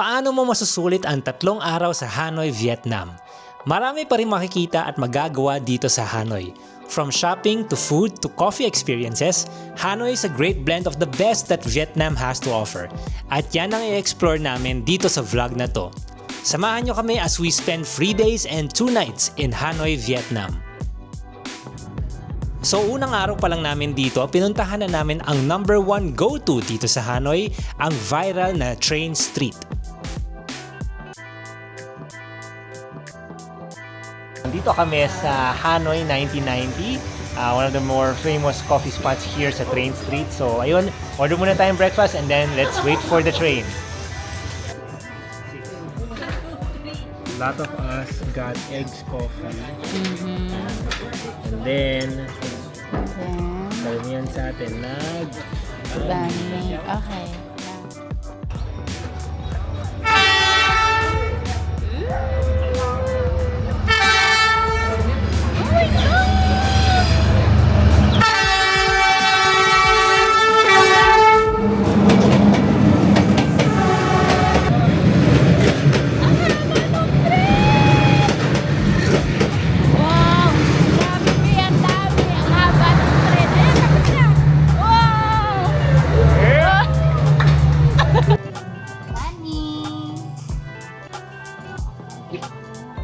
Paano mo masusulit ang 3 araw sa Hanoi, Vietnam? Marami pa rin makikita at magagawa dito sa Hanoi. From shopping to food to coffee experiences, Hanoi is a great blend of the best that Vietnam has to offer. At yan ang i-explore namin dito sa vlog na to. Samahan nyo kami as we spend 3 days and 2 nights in Hanoi, Vietnam. So unang araw pa lang namin dito, pinuntahan na namin ang number 1 go-to dito sa Hanoi, ang viral na Train Street. Dito kami sa Hanoi 1990, one of the more famous coffee spots here sa Train Street. So ayun, order muna tayong breakfast and then let's wait for the train. A lot of us got eggs coffee. And then, karamihan sa atin Dami. Okay.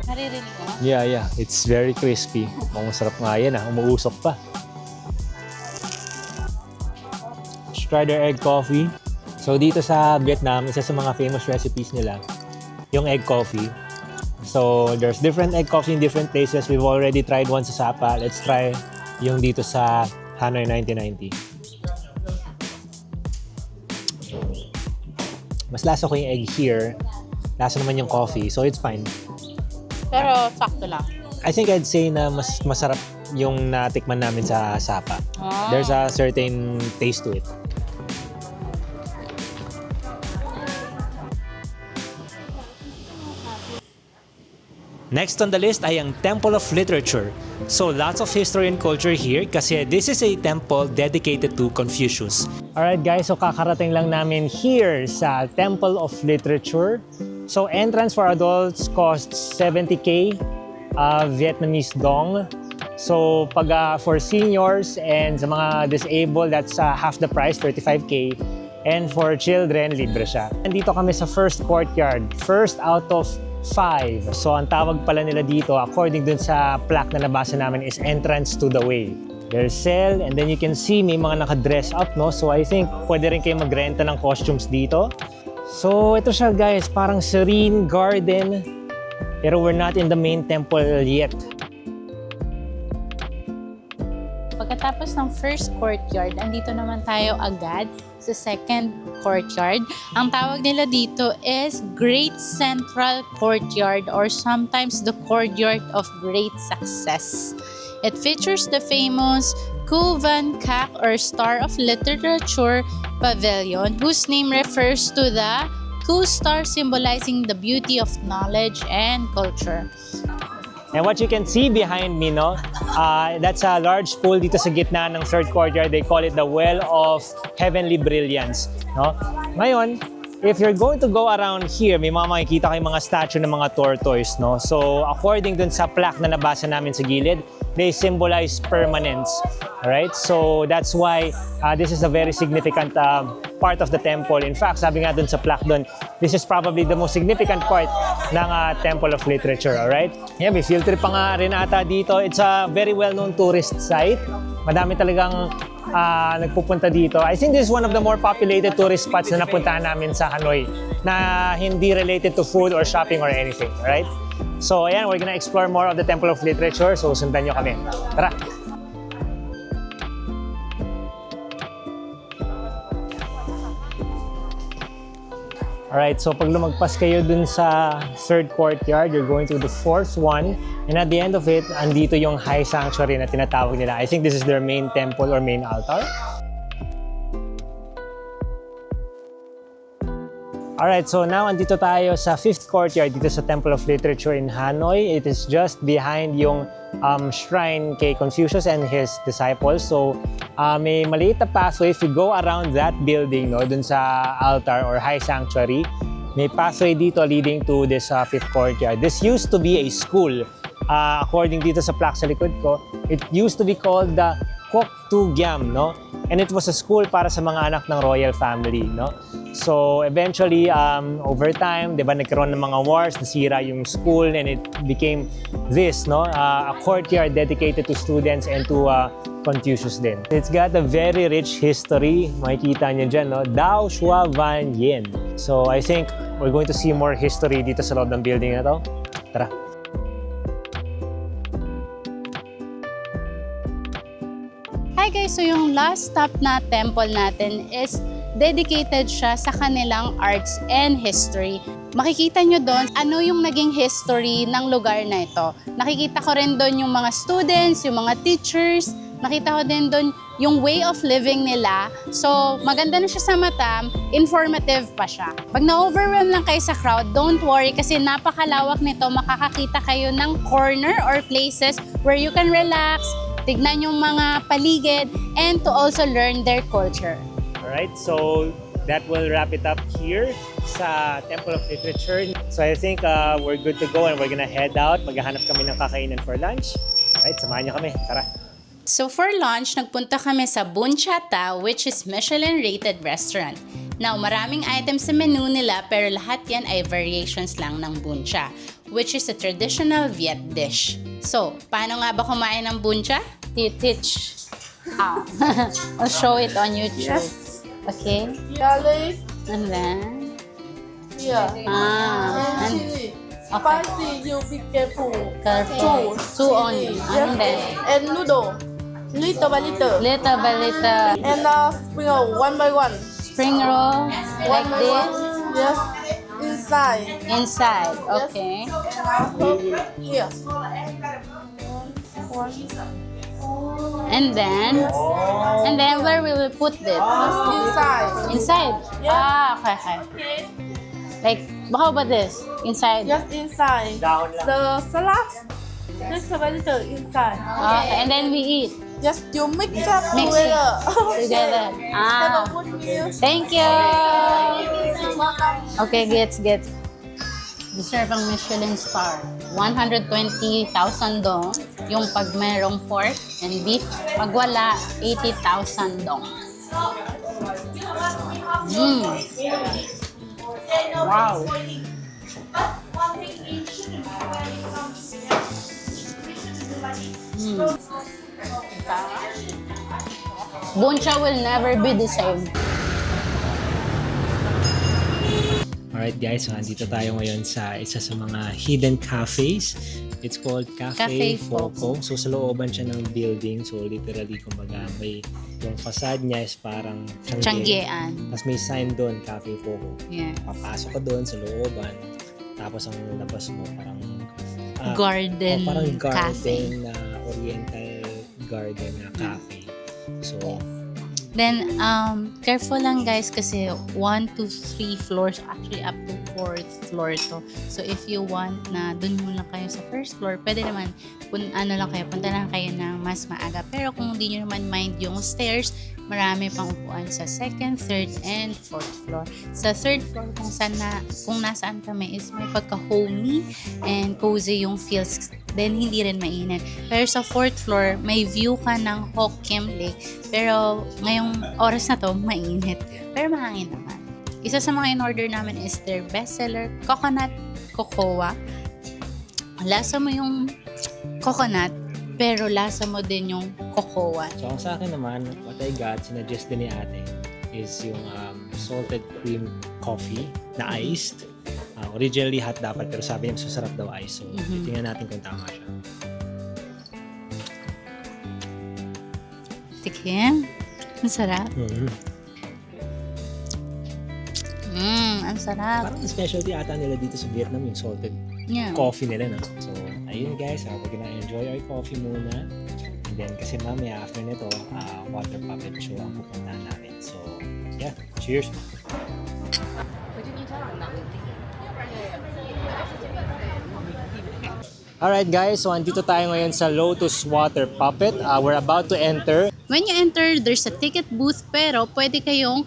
Naririnig mo? Yeah. It's very crispy. Masarap nga yan umuusok pa. Let's try their egg coffee. So dito sa Vietnam, isa sa mga famous recipes nila, yung egg coffee. So there's different egg coffee in different places. We've already tried one sa Sapa. Let's try yung dito sa Hanoi 1990. Mas lasa ko yung egg here. Lasa naman yung coffee, so it's fine. Pero sakto lang. I think I'd say na mas masarap yung natikman namin sa Sapa. There's a certain taste to it. Next on the list ay ang Temple of Literature. So lots of history and culture here kasi this is a temple dedicated to Confucius. Alright guys, so kakarating lang namin here sa Temple of Literature. So entrance for adults costs 70k Vietnamese dong. So pag for seniors and sa mga disabled, that's half the price, 35k. And for children, libre siya. Nandito kami sa first courtyard, first out of 5. So ang tawag pala nila dito, according dun sa plaque na nabasa namin, is entrance to the way. There's cell and then you can see may mga naka-dress up, no? So I think pwede rin kayo magrenta ng costumes dito. So ito siya guys, parang serene garden. Pero we're not in the main temple yet. Pagkatapos ng first courtyard, andito naman tayo agad sa second courtyard. Ang tawag nila dito is Great Central Courtyard or sometimes the Courtyard of Great Success. It features the famous Cu Van Cac or Star of Literature Pavilion, whose name refers to the Cu star symbolizing the beauty of knowledge and culture. And what you can see behind me, no, that's a large pool dito sa gitna ng third courtyard. They call it the Well of Heavenly Brilliance. No? Ngayon, if you're going to go around here, may mga makikita kayong mga statue ng mga tortoise. No? So according dun sa plaque na nabasa namin sa gilid, they symbolize permanence. Alright? So that's why this is a very significant part of the temple. In fact, sabi nga dun sa plaque dun, this is probably the most significant part ng Temple of Literature. Alright? Yeah, may field trip pa nga rin ata dito. It's a very well-known tourist site. Madami talagang nagpupunta dito. I think this is one of the more populated tourist spots na napuntahan namin sa Hanoi na hindi related to food or shopping or anything. Alright? So ayan, we're gonna explore more of the Temple of Literature. So sundan nyo kami. Tara! Alright, so pag lumagpas kayo dun sa third courtyard, you're going to the fourth one. And at the end of it, andito yung high sanctuary na tinatawag nila. I think this is their main temple or main altar. Alright, so now andito tayo sa fifth courtyard dito sa Temple of Literature in Hanoi. It is just behind yung shrine kay Confucius and his disciples. So may maliit na pathway if you go around that building, no, dun sa altar or high sanctuary. may pathway dito leading to this fifth courtyard. This used to be a school. According dito sa plaque sa likod ko, it used to be called the Kok Tu Gyam, no? And it was a school para sa mga anak ng royal family, no? So eventually, over time, di ba, nagkaroon ng mga wars, nasira yung school, and it became this, no? A courtyard dedicated to students and to Confucius din. It's got a very rich history. Makikita niyo dyan, no? Dao Shua Van Yin. So I think we're going to see more history dito sa loob ng building na to. Tara! Hi guys! So yung last stop na temple natin is dedicated siya sa kanilang arts and history. Makikita nyo doon ano yung naging history ng lugar na ito. Nakikita ko rin doon yung mga students, yung mga teachers. Nakita ko din doon yung way of living nila. So maganda na siya sa mata, informative pa siya. Pag na-overwhelm lang kayo sa crowd, don't worry kasi napakalawak nito. Makakakita kayo ng corner or places where you can relax, tignan yung mga paligid, and to also learn their culture. Alright, so that will wrap it up here sa Temple of Literature. So I think we're good to go and we're gonna head out. Maghahanap kami ng kakainan for lunch. Alright, samahan niyo kami. Tara! So for lunch, nagpunta kami sa Bunchata, which is Michelin-rated restaurant. Now, maraming items sa menu nila pero lahat yan ay variations lang ng buncha, which is a traditional Viet dish. So, paano nga ba kumain ng buncha? Teach how. I'll show it on YouTube. Yes. Okay? Garlic, And then, yeah. and Chili. Spicy, you be careful. careful. Two only. Yes. And then, And noodle. Little by little. little by little, And spring roll, one by one. spring roll, like One by this, one. Yes. Inside. inside. Okay. Here. One. And then where will we put it? Inside. Inside? Yeah. Ah, okay. Like, how about this? Inside? Yes, inside. Dahon lang. The salad. Little by little inside. Okay, and then we eat Just you mix up Mix it together. together. Have a Ah, good meal. thank you! Welcome. Okay, gets. Deserve ang Michelin star. 120,000 dong. Yung pag merong pork and beef, pag wala, 80,000 dong. Wow! Buncha will never be the same. Alright guys, so andito tayo ngayon sa isa sa mga hidden cafes. It's called Cafe Cafe Foco. So sa looban siya ng building. So literally, kumbaga, may yung facade niya is parang Tianggean. Tapos may sign doon, Cafe Foco. Yeah. Papasok ka doon sa looban. Tapos ang labas mo parang Garden parang cafe. garden na oriental garden na cafe. So Then, careful lang guys kasi 1 to 3 floors, actually up to 4th floor to. So, if you want na dun muna kayo sa first floor, pwede naman, punta lang kayo ng mas maaga. Pero kung hindi nyo naman mind yung stairs, marami pang upuan sa 2nd, 3rd, and 4th floor. Sa 3rd floor, kung nasaan kami is may pagka-homey and cozy yung feels. Then, hindi rin mainit. Pero sa 4th floor, may view ka ng Hokkien Lake. Pero, ngayong oras na to, mainit. Pero mahangin naman. Isa sa mga in-order namin is their bestseller, Coconut Cocoa. Lasa mo yung coconut, pero lasa mo din yung cocoa. So, ang sa akin naman, what I got, sinuggest din ni ate, is yung salted cream coffee na iced. Originally hot dapat, pero sabi niya masasarap daw ice. So, tingnan natin kung tama siya. Tikim. Ang sarap. Ang sarap. Parang specialty ata nila dito sa Vietnam yung salted Yeah. coffee nila, no? So, ayun guys, we're gonna enjoy our coffee muna. And then, kasi mamaya after nito, water puppet show ang pupuntahan natin. So, yeah, cheers! Alright guys, so andito tayo ngayon sa Lotus Water Puppet. We're about to enter. When you enter, there's a ticket booth pero pwede kayong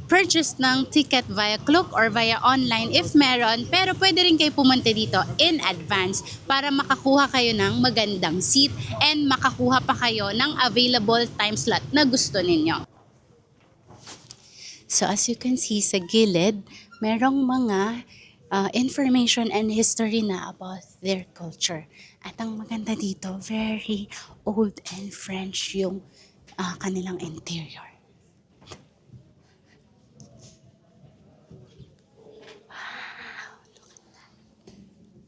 purchase ng ticket via Klook or via online if meron, pero pwede rin kayo pumunta dito in advance para makakuha kayo ng magandang seat and makakuha pa kayo ng available time slot na gusto ninyo. So as you can see sa gilid, merong mga information and history na about their culture. At ang maganda dito, very old and French yung kanilang interior.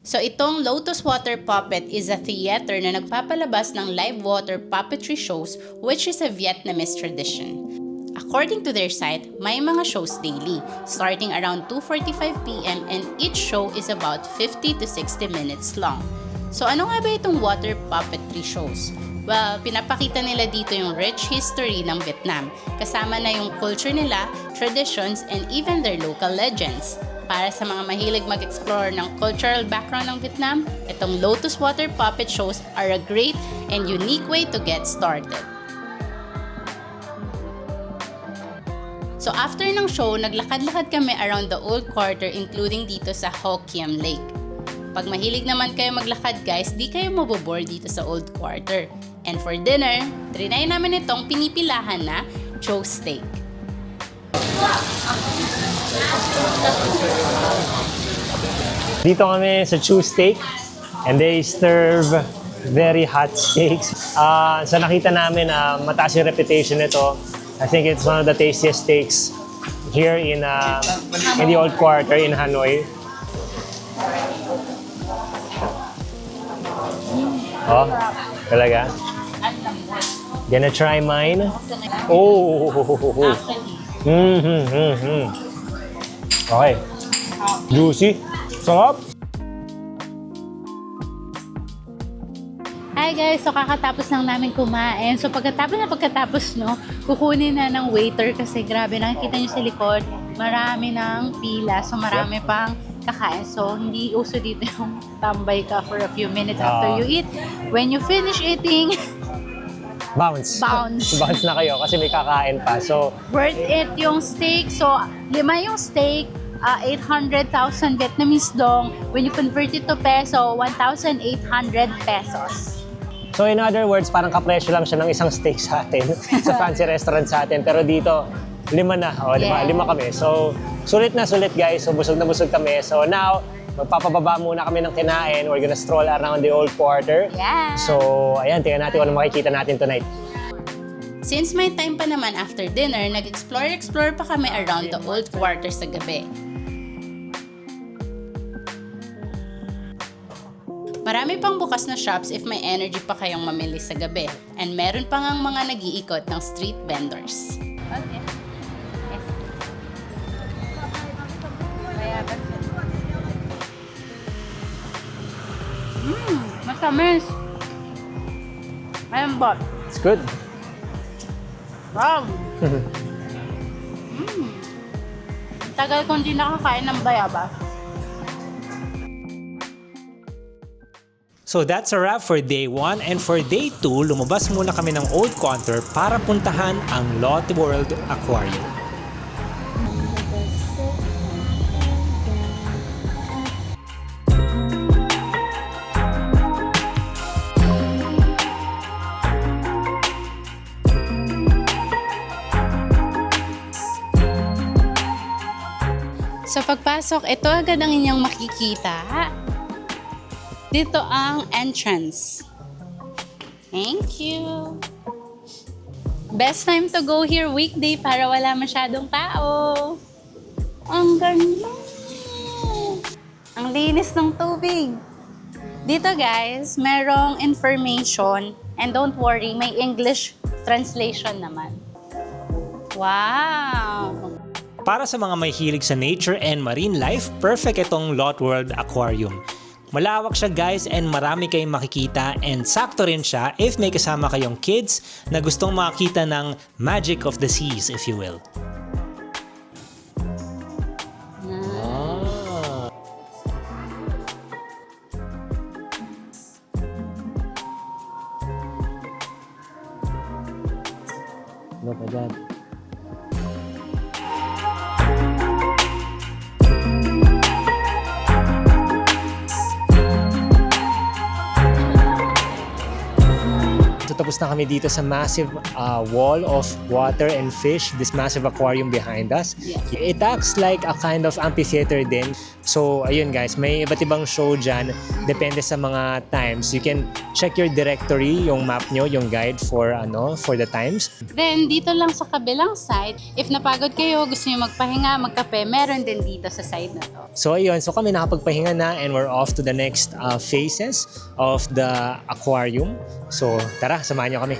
So itong Lotus Water Puppet is a theater na nagpapalabas ng live water puppetry shows, which is a Vietnamese tradition. According to their site, may mga shows daily, starting around 2:45 p.m. and each show is about 50 to 60 minutes long. So ano nga ba itong water puppetry shows? Well, pinapakita nila dito yung rich history ng Vietnam, kasama na yung culture nila, traditions, and even their local legends. Para sa mga mahilig mag-explore ng cultural background ng Vietnam, itong Lotus Water Puppet shows are a great and unique way to get started. So after ng show, naglakad-lakad kami around the old quarter including dito sa Ho Kiem Lake. Pag mahilig naman kayo maglakad guys, di kayo mabobore dito sa old quarter. And for dinner, trinay namin itong pinipilahan na chow steak. Dito kami sa Chew Steak and they serve very hot steaks. Sa nakita namin, mataas yung reputation nito. I think it's one of the tastiest steaks here in the old quarter in Hanoi. Oh, talaga? Gonna try mine? Oh! Okay. Juicy. Sarap. Hi guys! So kakatapos lang namin kumain. So pagkatapos no, kukunin na ng waiter kasi grabe, nakikita nyo sa likod, marami ng pila. So marami pang kakain. So hindi uso dito yung tambay ka for a few minutes after you eat. When you finish eating, Bounce. Bounce. Bounce na kayo kasi may kakain pa. So, worth it yung steak. So 5 yung steak, 800,000 Vietnamese dong. When you convert it to peso, 1,800 pesos. so in other words, parang kapresyo lang siya ng isang steak sa atin sa fancy restaurant sa atin. Pero dito, 5 na. O, diba? Yeah. 5 kami. So, sulit na sulit guys. So, busog na busog kami. So now, magpapababa muna kami ng kinain. We're gonna stroll around the old quarter. Yeah. So, ayan, tingnan natin kung ano makikita natin tonight. Since may time pa naman after dinner, nag-explore pa kami around the old quarter sa gabi. Marami pang bukas na shops if may energy pa kayong mamili sa gabi. And meron pa ngang mga nag-iikot ng street vendors. Okay. Matamis. Malambot. It's good. Wow! Tagal kong di nakakain ng bayabas. So that's a wrap for day 1 and for day 2, lumabas muna kami ng Old Quarter para puntahan ang Lotte World Aquarium. Sa pagpasok, ito agad ang inyong makikita. Dito ang entrance. Thank you. Best time to go here weekday para wala masyadong tao. Ang ganda. Ang linis ng tubig. Dito guys, merong information and don't worry, may English translation naman. Wow! Para sa mga may hilig sa nature and marine life, perfect itong Lotte World Aquarium. Malawak siya guys and marami kayong makikita and sakto rin siya if may kasama kayong kids na gustong makakita ng magic of the seas, if you will. Look at that. tapos na kami dito sa massive wall of water and fish, this massive aquarium behind us. Yes. It acts like a kind of amphitheater din. So, ayun guys, may iba't ibang show dyan. Depende sa mga times. You can check your directory, yung map nyo, yung guide for the times. Then, dito lang sa kabilang side, if napagod kayo, gusto nyo magpahinga, magkape, meron din dito sa side na to. So ayun, so kami nakapagpahinga na and we're off to the next phases of the aquarium. So tara, samahan nyo kami.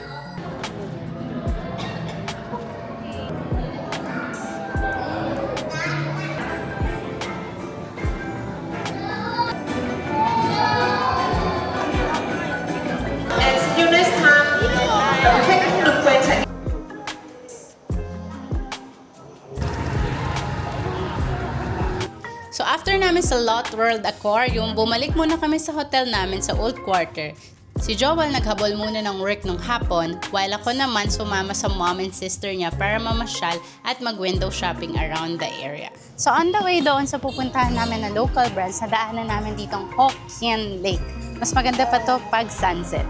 So after namin sa Lot World Aquarium, bumalik muna kami sa hotel namin sa Old Quarter. Si Joel naghabol muna ng work nung hapon, while ako naman sumama sa mom and sister niya para mamasyal at mag-window shopping around the area. So on the way doon sa pupuntahan namin na local brands, nadaanan namin ditong Hokkien Lake. Mas maganda pa to pag sunset.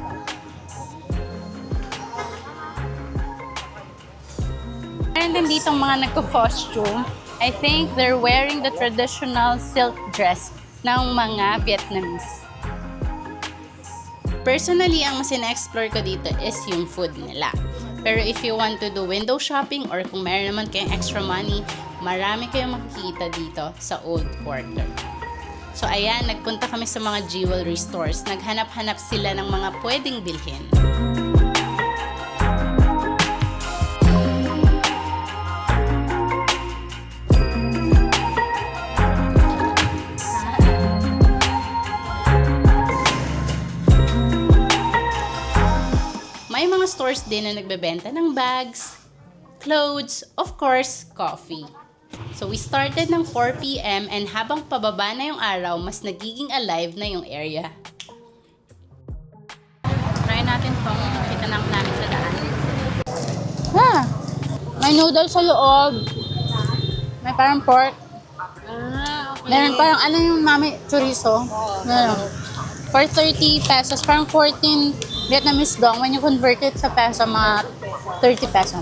Meron din ditong mga nagko-costume. I think they're wearing the traditional silk dress ng mga Vietnamese. Personally, ang mas ina-explore ko dito is yung food nila. Pero if you want to do window shopping or kung meron naman kayong extra money, marami kayong makikita dito sa Old Quarter. So ayan, nagpunta kami sa mga jewelry stores. Naghanap-hanap sila ng mga pwedeng bilhin. May mga stores din na nagbebenta ng bags, clothes, of course, coffee. So we started ng 4 p.m. and habang pababa na yung araw, mas nagiging alive na yung area. Try natin itong itanang namin sa daan. May noodles sa loob. May parang pork. Okay. Meron parang ano yung mami, chorizo. Meron. For 30 pesos, parang 14 Vietnamese dong. When you convert it sa peso, mga 30 pesos.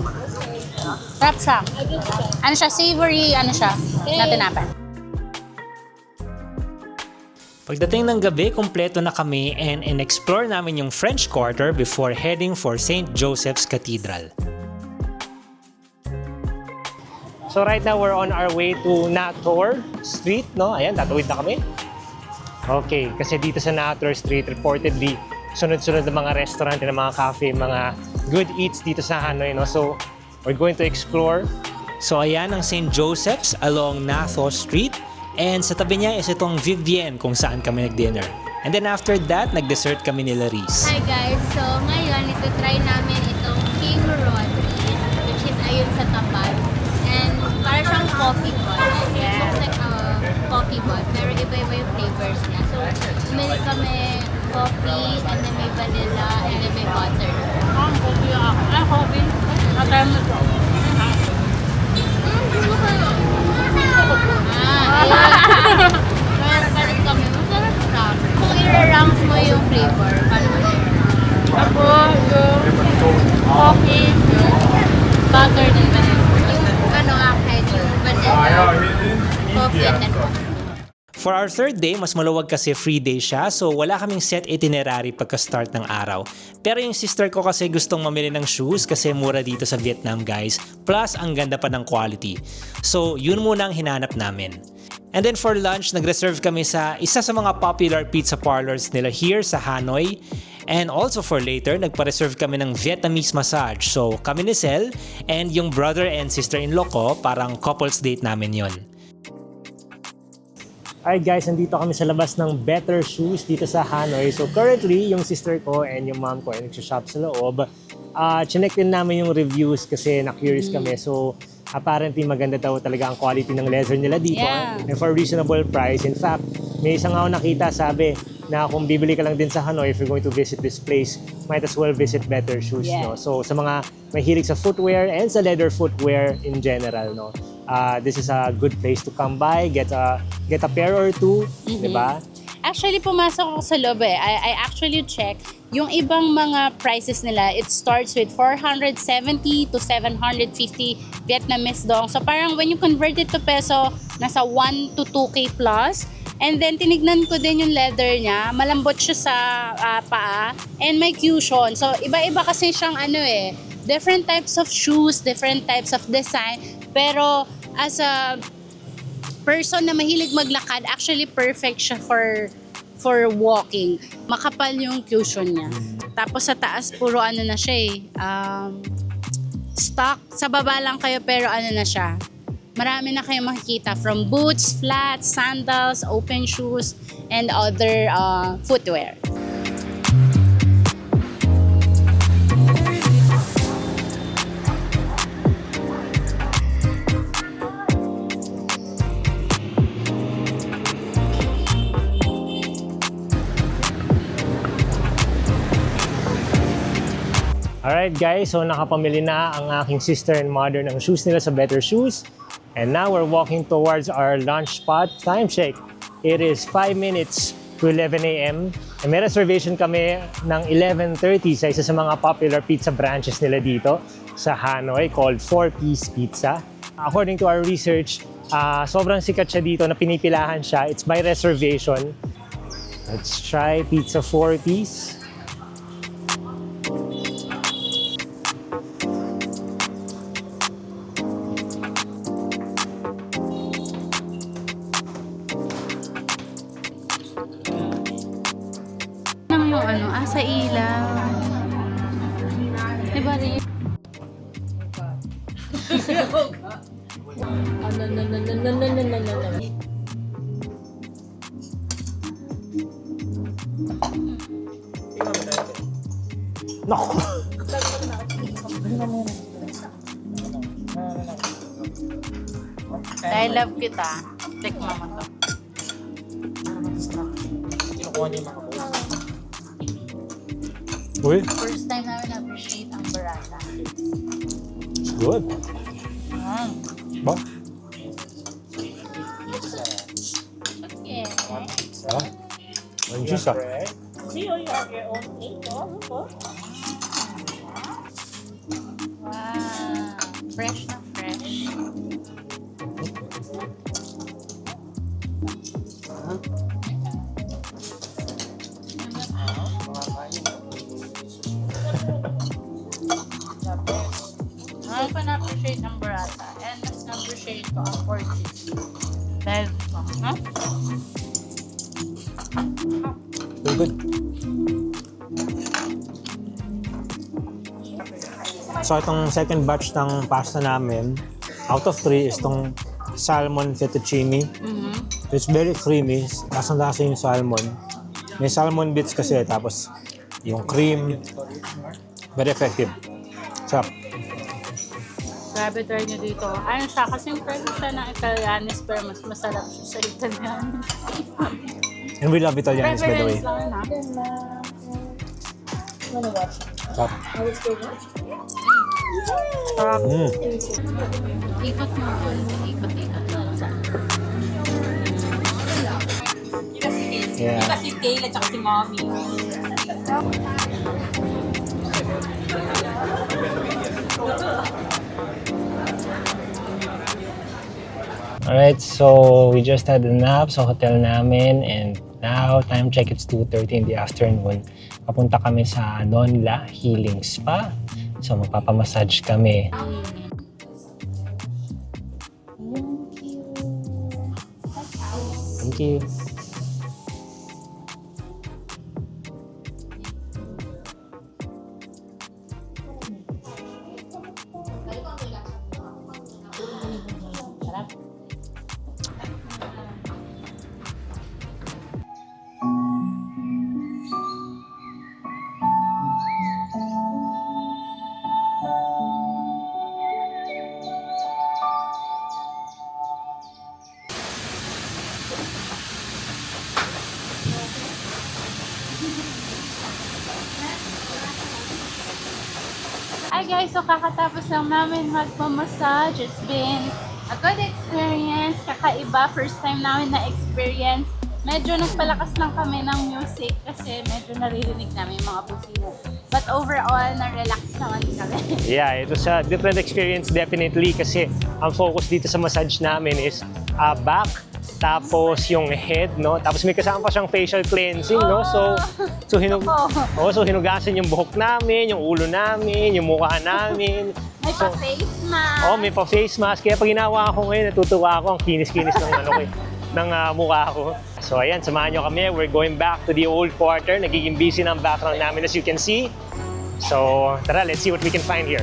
Sarap siya. Ano siya, savory, ano siya, na tinapay. Pagdating ng gabi, kumpleto na kami and in-explore namin yung French Quarter before heading for St. Joseph's Cathedral. So right now, we're on our way to Nator Street, no? Ayan, tatawid na kami. Okay, kasi dito sa Nator Street, reportedly, sunod-sunod ng mga restaurant, ng mga cafe, mga good eats dito sa Hanoi, no? So, we're going to explore. So, ayan ang St. Joseph's along Nator Street. And sa tabi niya is itong Vivienne kung saan kami nag-dinner. And then after that, nag-dessert kami nila Reese. Hi guys! So ngayon, ito-try namin itong King Roti, which is ayun sa tapat. And para siyang coffee pot. It looks like a coffee pot, pero iba-iba yung flavors niya. So, umili kami coffee, and then may vanilla, and then may butter. Coffee ako. Coffee. Natry mo ito. Ayun. Meron kami. Masarap siya. Kung i-rank mo yung flavor, paano mo i-rank? Ako, yung coffee, Butter din ba? Yung ano akin, yung vanilla, coffee, and then coffee. For our third day, mas maluwag kasi free day siya, so wala kaming set itinerary pagka-start ng araw. Pero yung sister ko kasi gustong mamili ng shoes kasi mura dito sa Vietnam, guys. Plus, ang ganda pa ng quality. So, yun muna ang hinanap namin. And then for lunch, nag-reserve kami sa isa sa mga popular pizza parlors nila here sa Hanoi. And also for later, nagpa-reserve kami ng Vietnamese massage. So, kami ni Sel and yung brother and sister-in-law ko, parang couples date namin yon. Alright guys, nandito kami sa labas ng Better Shoes dito sa Hanoi. So currently, yung sister ko and yung mom ko ay nagsashop sa loob. Chinek din namin yung reviews kasi na-curious kami. So apparently maganda daw talaga ang quality ng leather nila dito. Yeah. And for a reasonable price. In fact, may isang ako nakita sabi na kung bibili ka lang din sa Hanoi, if you're going to visit this place, might as well visit Better Shoes. Yeah. No? So sa mga mahilig sa footwear and sa leather footwear in general, no? This is a good place to come by, get a pair or two, di ba? Actually, pumasok ako sa loob eh. I actually checked Yung ibang mga prices nila, it starts with 470 to 750 Vietnamese dong. So parang when you convert it to peso, nasa 1 to 2K plus. And then tinignan ko din yung leather niya, malambot siya sa paa and may cushion. So iba-iba kasi siyang different types of shoes, different types of design. Pero as a person na mahilig maglakad, actually perfect siya for walking. Makapal yung cushion niya. Tapos sa taas puro na siya stock. Sa baba lang kayo pero na siya. Marami na kayong makikita from boots, flats, sandals, open shoes, and other footwear. Alright guys, so nakapamili na ang aking sister and mother ng shoes nila sa Better Shoes. And now we're walking towards our lunch spot. Time check. It is 5 minutes to 11 a.m. And may reservation kami ng 11:30 sa isa sa mga popular pizza branches nila dito sa Hanoi called 4-Piece Pizza. According to our research, sobrang sikat siya dito na pinipilahan siya. It's by reservation. Let's try pizza 4-piece. Sa ilaw. Diba rin? Naku! Dahil love kita, tikman mo to. Uy, First time namin na-appreciate ang burrata. it's good. Ba? Okay. Ang juice ah. See, you have your own cake. Oh, look. Wow. Fresh na fresh. Ako pa na-appreciate ang burrata and mas na-appreciate ko ang pork cheese. Dahil ito, ha? Very good. So itong second batch ng pasta namin, out of 3 is itong salmon fettuccine. It's very creamy. Lasang-lasa yung salmon. May salmon bits kasi, tapos yung cream. Very effective. Sarap. Grabe try nyo dito. Ayun siya, kasi yung presyo siya ng Italianis pero mas masarap siya sa Italianis. And we love Italianis, by the way. Preference lang na. Sarap. Sarap. Ikot mo. Ikot. Yeah. Si Kayla at si Mommy. Alright, so we just had a nap sa hotel namin and now time check, it's 2:30 in the afternoon. Papunta kami sa Nonla Healing Spa. So magpapamassage kami. Thank you. Hi guys, so kakatapos lang namin magpamassage. It's been a good experience. Kakaiba, first time namin na experience medyo nagpalakas lang kami ng music kasi medyo naririnig namin yung mga busina. But overall, na-relax naman kami. Yeah, it was a different experience definitely kasi ang focus dito sa massage namin is back, tapos yung head, no? Tapos may kasama pa siyang facial cleansing, no? So hinugasan yung buhok namin, yung ulo namin, yung mukha namin. May pa-face mask. Oh, may pa-face mask. Kaya pag ginawa ko ngayon, natutuwa ako. Ang kinis-kinis ng ng mukha ko. So ayan, samahan nyo kami. We're going back to the old quarter. Nagiging busy ng background namin as you can see. So tara, let's see what we can find here.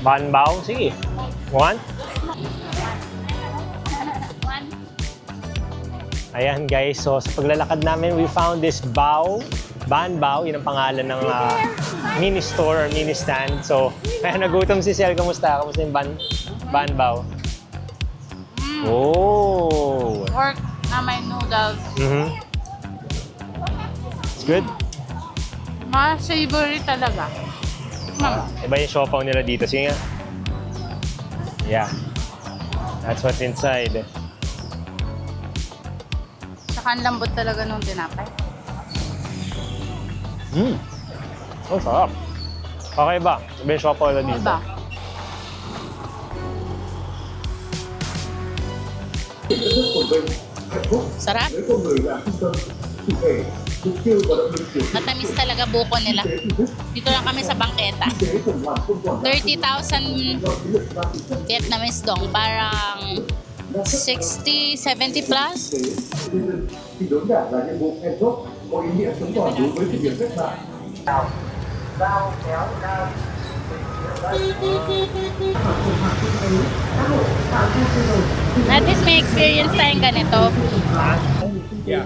Banbao, sige. One. Ayan guys, so sa paglalakad namin, we found this Banbao, yun ang pangalan ng mini store or mini stand. So, kaya nagutom si Sel. Kamusta? Kamusta yung Banbao? Oh! Pork na may noodles. It's good? Savory talaga. Iba yung siopaw nila dito. Sige nga. Yeah. That's what's inside. Saka ang lambot talaga nung tinapay. Oh, sarap. Okay ba? Iba yung siopaw nila dito. Diba? Sarap. Matamis talaga buko nila. Dito lang kami sa bangketa. 30,000 Vietnamese dong. Parang 60, 70 plus. Thì đúng là những bộ then chốt có ý nghĩa sống còn đối với việc cách mạng. Dao kéo dao. At least may experience tayong ganito. Yeah.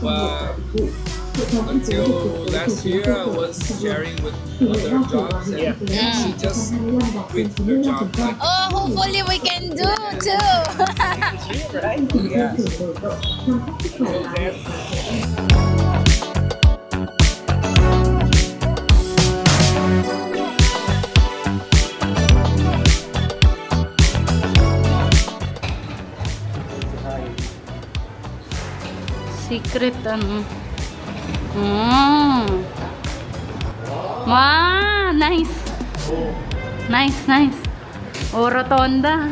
Well, until last year, I was sharing with other jobs, and she just quit her job. Oh, hopefully we can do too. Yeah. So then, Secret ano. Wow, nice. Nice. Oh, rotonda.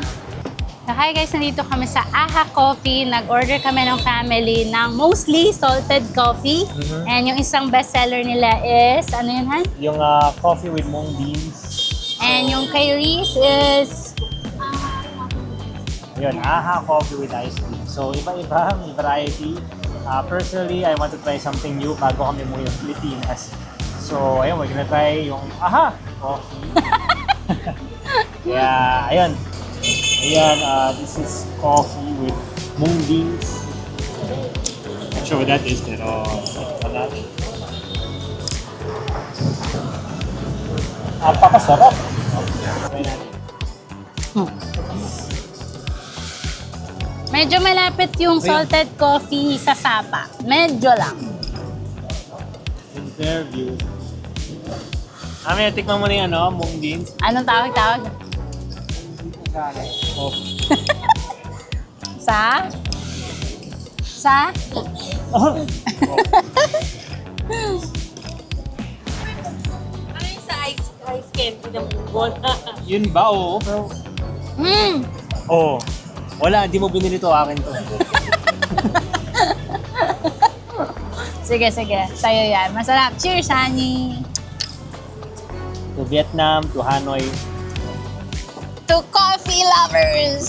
So, hi guys, nandito kami sa AHA Coffee. Nag-order kami ng family ng mostly salted coffee. And yung isang bestseller nila is, ano yun, Han? Yung coffee with mung beans. And yung kay Reese is, Yun, AHA coffee with ice cream. So, iba-iba, may variety. Personally, I want to try something new bago kami umuwi ng Pilipinas. So, ayun, we're gonna try yung AHA coffee. Kaya, ayun. This is coffee with mung beans. Not sure what that is, pero wala. Napakasarap. Try natin. medyo malapit yung salted coffee sa Sapa. Medyo lang. Interview. May tikman mo na yung mung beans. Anong tawag? Oh. Sa? Oh. Ano yung sa ice candy ng bungol? Yun ba? Oo. Pero, oh. Wala, hindi mo binili to. Akin to. Sige. Sa'yo yan. Masarap. Cheers, honey. To Vietnam, to Hanoi. To coffee lovers!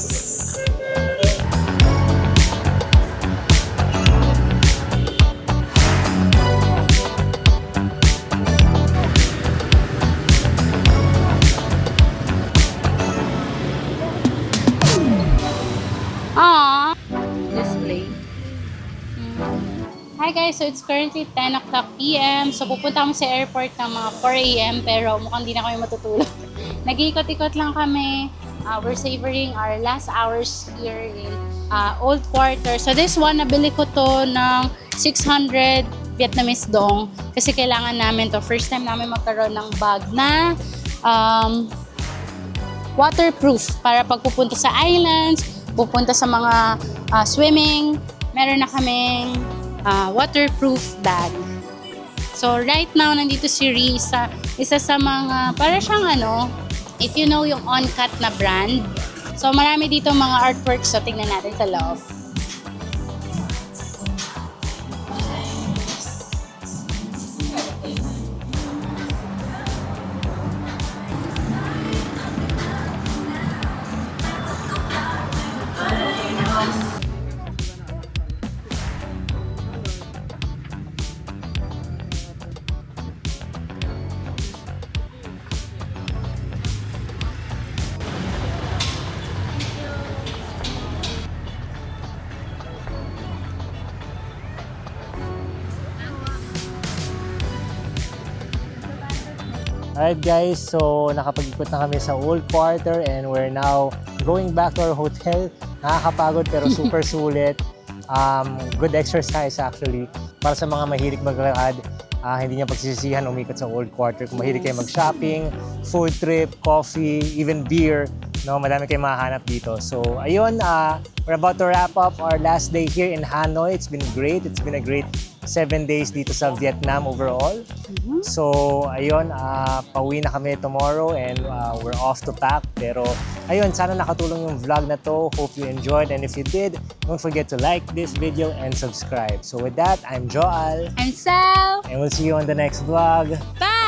Aww. Display. Hi guys, so it's currently 10 o'clock p.m. So pupunta kami sa airport ng mga 4 a.m. pero mukhang di na kami matutulog. Nag-iikot-ikot lang kami. We're savoring our last hours here in Old Quarter. So this one, nabili ko to ng 600 Vietnamese dong kasi kailangan namin to. First time namin magkaroon ng bag na waterproof para pag pupunta sa islands, pupunta sa mga swimming, meron na kaming waterproof bag. So right now, nandito si Risa, isa sa mga, para siyang if you know yung On-Cut na brand. So marami dito mga artworks, so tingnan natin sa loob. Alright guys, so nakapag-ikot na kami sa Old Quarter and we're now going back to our hotel. Nakakapagod pero super sulit. Good exercise actually. Para sa mga mahilig maglakad, hindi niya pagsisisihan umikot sa Old Quarter. Kung mahilig kayo mag-shopping, food trip, coffee, even beer, no, madami kayong mahanap dito. So ayun, we're about to wrap up our last day here in Hanoi. It's been great. It's been a great 7 days dito sa Vietnam overall. So, ayun, pauwi na kami tomorrow and we're off to pack. Pero, ayun, sana nakatulong yung vlog na to. Hope you enjoyed. And if you did, don't forget to like this video and subscribe. So with that, I'm Joel. And so, And we'll see you on the next vlog. bye!